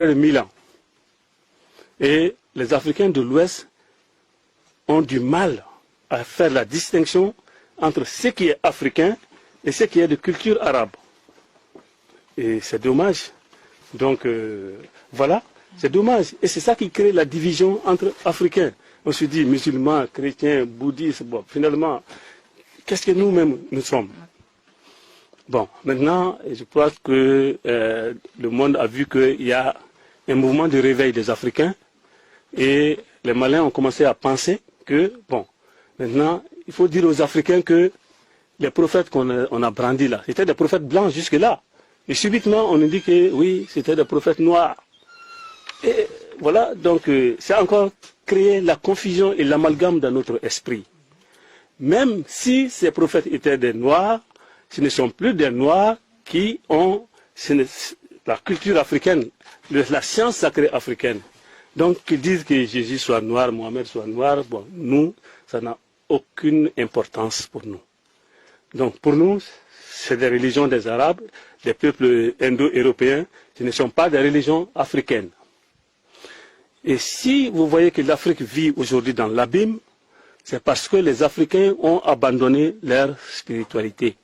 de 1000 ans. Et les Africains de l'Ouest ont du mal à faire la distinction entre ce qui est africain et ce qui est de culture arabe. Et c'est dommage. Donc voilà, c'est dommage. Et c'est ça qui crée la division entre Africains. On se dit musulmans, chrétiens, bouddhistes, bon, finalement, qu'est-ce que nous-mêmes nous sommes? Bon, maintenant, je crois que le monde a vu qu'il y a un mouvement de réveil des Africains et les Malins ont commencé à penser que, bon, maintenant, il faut dire aux Africains que les prophètes qu'on a brandis là, c'était des prophètes blancs jusque-là. Et subitement, on nous dit que oui, c'était des prophètes noirs. Et voilà, donc c'est encore créer la confusion et l'amalgame dans notre esprit. Même si ces prophètes étaient des noirs, ce ne sont plus des noirs qui ont la culture africaine, la science sacrée africaine. Donc, qu'ils disent que Jésus soit noir, Mohamed soit noir, bon, nous, ça n'a aucune importance pour nous. Donc, pour nous, c'est des religions des Arabes, des peuples indo-européens, ce ne sont pas des religions africaines. Et si vous voyez que l'Afrique vit aujourd'hui dans l'abîme, c'est parce que les Africains ont abandonné leur spiritualité.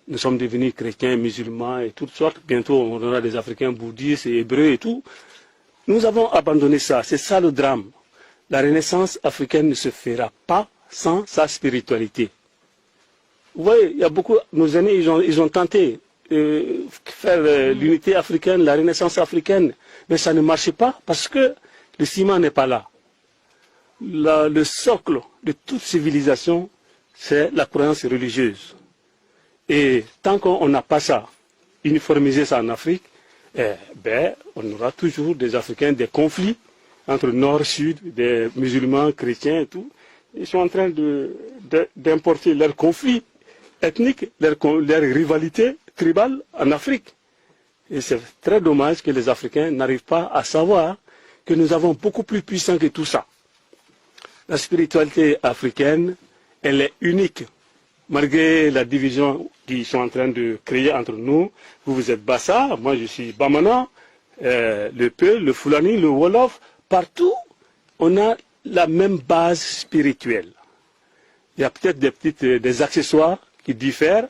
Nous sommes devenus chrétiens, musulmans et toutes sortes. Bientôt, on aura des Africains bouddhistes et hébreux et tout. Nous avons abandonné ça. C'est ça le drame. La renaissance africaine ne se fera pas sans sa spiritualité. Vous voyez, il y a beaucoup, nos aînés, ils ont tenté de faire l'unité africaine, la renaissance africaine, mais ça ne marche pas parce que le ciment n'est pas là. Le socle de toute civilisation, c'est la croyance religieuse. Et tant qu'on n'a pas ça, uniformisé ça en Afrique, on aura toujours des Africains, des conflits entre Nord, Sud, des musulmans, chrétiens et tout. Ils sont en train d'importer leurs conflits ethniques, leurs rivalités tribales en Afrique. Et c'est très dommage que les Africains n'arrivent pas à savoir que nous avons beaucoup plus puissant que tout ça. La spiritualité africaine, elle est unique. Malgré la division qu'ils sont en train de créer entre nous, vous êtes Bassa, moi je suis Bamana, le Peul, le Fulani, le Wolof, partout on a la même base spirituelle. Il y a peut-être des accessoires qui diffèrent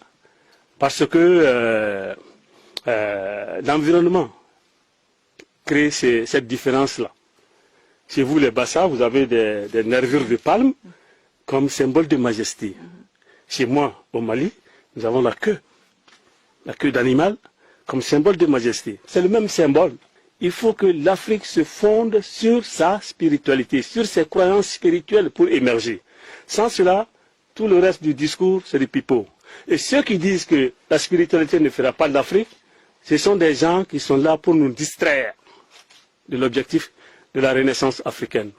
parce que l'environnement crée cette différence-là. Chez vous les Bassa, vous avez des nervures de palme comme symbole de majesté. Chez moi, au Mali, nous avons la queue d'animal, comme symbole de majesté. C'est le même symbole. Il faut que l'Afrique se fonde sur sa spiritualité, sur ses croyances spirituelles pour émerger. Sans cela, tout le reste du discours, c'est du pipeau. Et ceux qui disent que la spiritualité ne fera pas de l'Afrique, ce sont des gens qui sont là pour nous distraire de l'objectif de la renaissance africaine.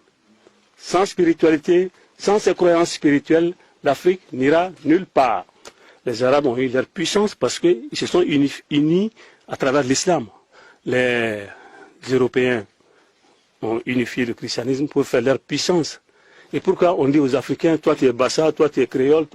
Sans spiritualité, sans ces croyances spirituelles, l'Afrique n'ira nulle part. Les Arabes ont eu leur puissance parce qu'ils se sont unis à travers l'islam. Les Européens ont unifié le christianisme pour faire leur puissance. Et pourquoi on dit aux Africains, toi tu es Bassa, toi tu es créole,